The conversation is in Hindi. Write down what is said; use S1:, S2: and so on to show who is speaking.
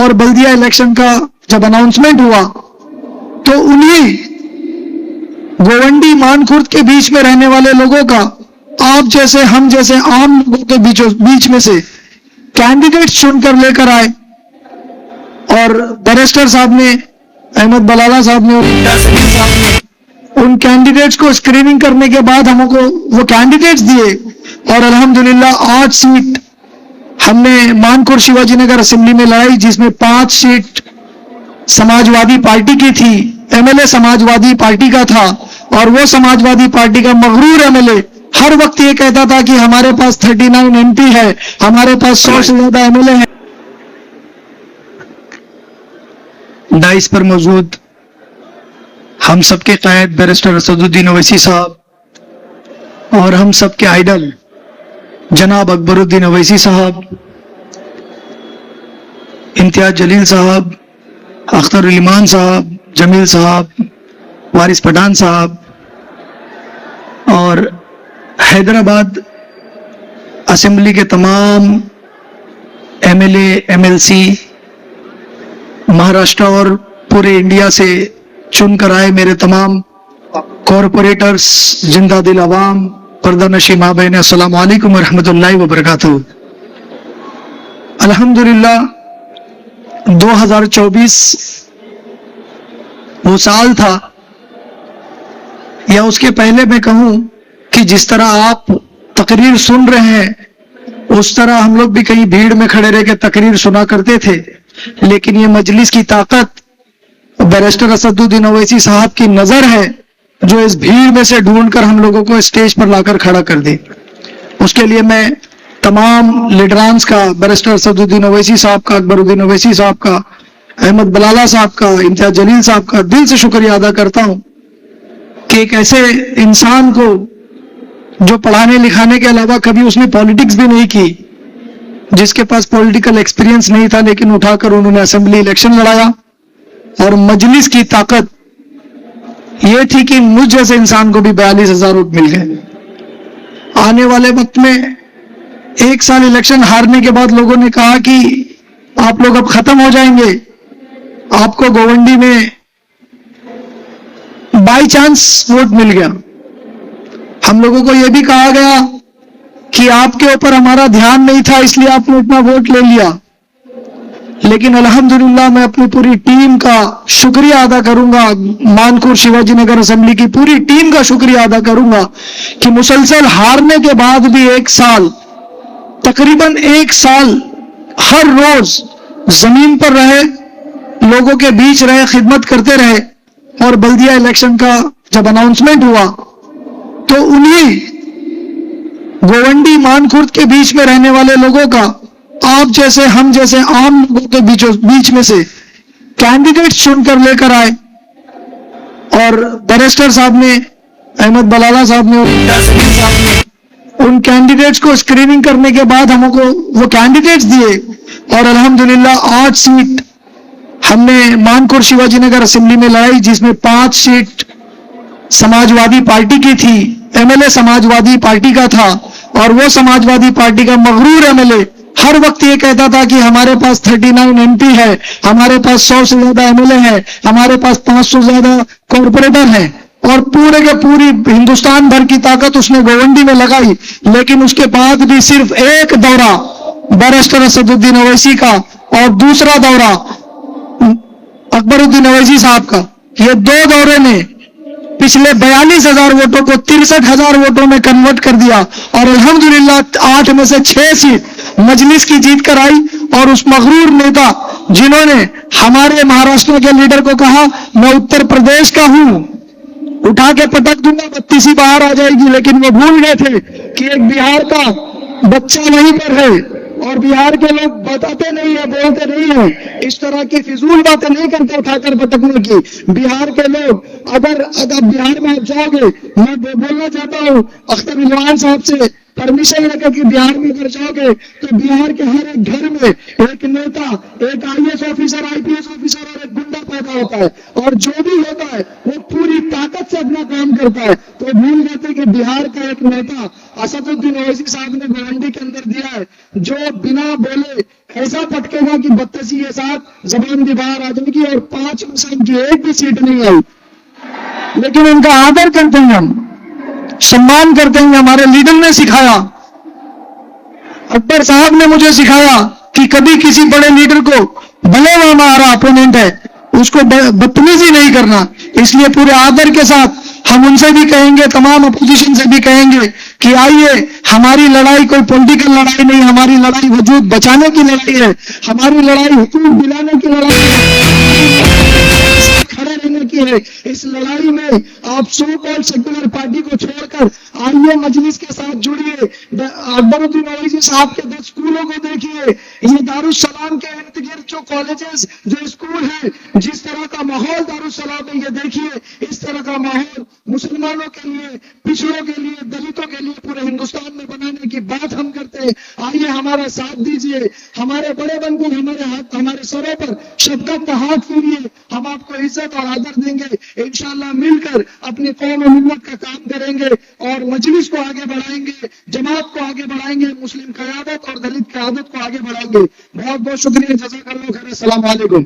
S1: और बल्दिया इलेक्शन का जब अनाउंसमेंट हुआ तो उन्हीं गोवंडी मानखुर्द के बीच में रहने वाले लोगों का, आप जैसे हम जैसे आम लोगों के बीच में से कैंडिडेट्स चुनकर लेकर आए। और बैरिस्टर साहब ने, अहमद बलाला साहब ने, उन कैंडिडेट्स को स्क्रीनिंग करने के बाद हमको वो कैंडिडेट्स दिए और अल्हम्दुलिल्लाह 8 सीट हमने मानखुर्द शिवाजी नगर असेंबली में लड़ाई, जिसमें 5 सीट समाजवादी पार्टी की थी, एमएलए समाजवादी पार्टी का था। और वो समाजवादी पार्टी का मगरूर एमएलए हर वक्त ये कहता था कि हमारे पास 39 एमपी है, हमारे पास 100 से ज्यादा एमएलए है। डाइस पर मौजूद हम सबके कायद बैरिस्टर असदुद्दीन ओवैसी साहब और हम सबके आइडल जनाब अकबरुद्दीन ओवैसी साहब, इम्तियाज जलील साहब, अख्तर इमान साहब, जमील साहब, वारिस पठान साहब और हैदराबाद असेंबली के तमाम एमएलए, एमएलसी, महाराष्ट्र और पूरे इंडिया से चुनकर आए मेरे तमाम कॉरपोरेटर्स, जिंदा दिल अवाम, पर्दानशी माँ बहन, अस्सलाम वालेकुम रहमतुल्लाहि व बरकातहू। अल्हम्दुलिल्लाह 2024 वो साल था, या उसके पहले मैं कहूं कि जिस तरह आप तकरीर सुन रहे हैं उस तरह हम लोग भी कहीं भीड़ में खड़े रह के तकरीर सुना करते थे। लेकिन ये मजलिस की ताकत बैरिस्टर असदुद्दीन ओवैसी साहब की नजर है, जो इस भीड़ में से ढूंढकर हम लोगों को स्टेज पर लाकर खड़ा कर दी। उसके लिए मैं तमाम लीडरांस का, बैरिस्टर असदुद्दीन ओवैसी साहब का, अकबरुद्दीन ओवैसी साहब का, अहमद बलाला साहब का, इम्तियाज जलील साहब का दिल से शुक्रिया अदा करता हूं कि एक ऐसे इंसान को जो पढ़ाने लिखाने के अलावा कभी उसने पॉलिटिक्स भी नहीं की, जिसके पास पॉलिटिकल एक्सपीरियंस नहीं था, लेकिन उठाकर उन्होंने असेंबली इलेक्शन लड़ाया। और मजलिस की ताकत ये थी कि मुझ जैसे इंसान को भी 42,000 वोट मिल गए। आने वाले वक्त में 1 साल इलेक्शन हारने के बाद लोगों ने कहा कि आप लोग अब खत्म हो जाएंगे, आपको गोवंडी में बाई चांस वोट मिल गया। हम लोगों को यह भी कहा गया कि आपके ऊपर हमारा ध्यान नहीं था इसलिए आपने इतना वोट ले लिया। लेकिन अल्हम्दुलिल्लाह मैं अपनी पूरी टीम का शुक्रिया अदा करूंगा, मानखुर्द शिवाजी नगर असेंबली की पूरी टीम का शुक्रिया अदा करूंगा कि मुसलसल हारने के बाद भी 1 साल, तकरीबन 1 साल हर रोज जमीन पर रहे, लोगों के बीच रहे, खिदमत करते रहे। और बल्दिया इलेक्शन का जब अनाउंसमेंट हुआ तो उन्हीं गोवंडी मानखुर्द के बीच में रहने वाले लोगों का, आप जैसे हम जैसे आम लोगों के बीच में से कैंडिडेट्स चुनकर लेकर आए। और बैरिस्टर साहब ने, अहमद बलाला साहब ने, उन कैंडिडेट्स को स्क्रीनिंग करने के बाद हमको वो कैंडिडेट्स दिए और अल्हम्दुलिल्लाह 8 सीट हमने मानखुर्द शिवाजी नगर असेंबली में लड़ाई, जिसमें 5 सीट समाजवादी पार्टी की थी, एमएलए समाजवादी पार्टी का था। और वो समाजवादी पार्टी का मगरूर एमएलए हर वक्त ये कहता था कि हमारे पास 39 एमपी है, हमारे पास 100 से ज्यादा एमएलए है, हमारे पास 500 से ज्यादा कॉरपोरेटर है। और पूरे के पूरी हिंदुस्तान भर की ताकत उसने गोवंडी में लगाई। लेकिन उसके बाद भी सिर्फ एक दौरा बैरिस्टर असदुद्दीन ओवैसी का और दूसरा दौरा अकबरुद्दीन ओवैसी साहब का, ये 2 दौरे ने पिछले 42,000 वोटों को 63,000 वोटों में कन्वर्ट कर दिया। और अल्हम्दुलिल्लाह 8 में से 6 सीट मजलिस की जीत कर आई। और उस मगरूर नेता जिन्होंने हमारे महाराष्ट्र के लीडर को कहा मैं उत्तर प्रदेश का हूं, उठा के पटक दूंगा, 32 बाहर आ जाएगी, लेकिन वो भूल गए थे कि एक बिहार का बच्चा वहीं पर है और बिहार के लोग बताते नहीं है, बोलते नहीं है, इस तरह की फिजूल बातें नहीं करते उठाकर पटकने की। बिहार के लोग अगर बिहार में आप जाओगे, मैं बोलना चाहता हूँ अख्तर इमान साहब से परमिशन लेकर कि बिहार में अगर जाओगे तो बिहार के हर एक घर में एक नेता, एक आईएएस ऑफिसर, आईपीएस ऑफिसर और एक गुंडा पैदा होता है। और जो भी होता है वो पूरी ताकत से अपना काम करता है। तो भूल गए थे कि बिहार का एक नेता असदुद्दीन ओवैसी साहब ने गोवंडी के अंदर दिया है, जो बिना बोले ऐसा पटकेगा कि बदतसी के साथ जबान भी बाहर आ जाएगी और 5 इंसान की एक भी सीट नहीं आई। लेकिन उनका आदर करते हैं, हम सम्मान करते हैं। हमारे लीडर ने सिखाया, अकबर साहब ने मुझे सिखाया कि कभी किसी बड़े लीडर को, भले वो हमारा अपोनेंट है, उसको बदतमीजी नहीं करना। इसलिए पूरे आदर के साथ हम उनसे भी कहेंगे, तमाम अपोजिशन से भी कहेंगे कि आइए, हमारी लड़ाई कोई पॉलिटिकल लड़ाई नहीं, हमारी लड़ाई वजूद बचाने की लड़ाई है, हमारी लड़ाई हुकूक दिलाने की लड़ाई है, खड़े रहने की है। इस लड़ाई में आप सो कॉल्ड सेक्युलर पार्टी को छोड़कर आइए, मजलिस के साथ जुड़िए, अकबरुद्दीन ओवैसी साहब के 10 स्कूलों को देखिए, ये दारुस्सलाम के इर्द गिर्द जो कॉलेजेस, जो स्कूल है, जिस तरह का माहौल दारुस्सलाम में, ये देखिए, इस तरह का माहौल मुसलमानों के लिए, पिछड़ों के लिए, दलितों के लिए पूरे हिंदुस्तान में बनाने की बात हम करते हैं। आइए, हमारा साथ दीजिए, हमारे बड़े बनकर हमारे हाथ, हमारे सरों पर शफकत का हाथ फेरिए, हम आपको इज्जत और आदर देंगे। इंशाअल्लाह मिलकर अपनी कौम और मिल्लत का काम करेंगे और मजलिस को आगे बढ़ाएंगे, जमात को आगे बढ़ाएंगे, मुस्लिम क़यादत और दलित क़यादत को आगे बढ़ाएंगे। बहुत बहुत शुक्रिया, जज़ाकल्लाह खैर, अस्सलाम वालेकुम।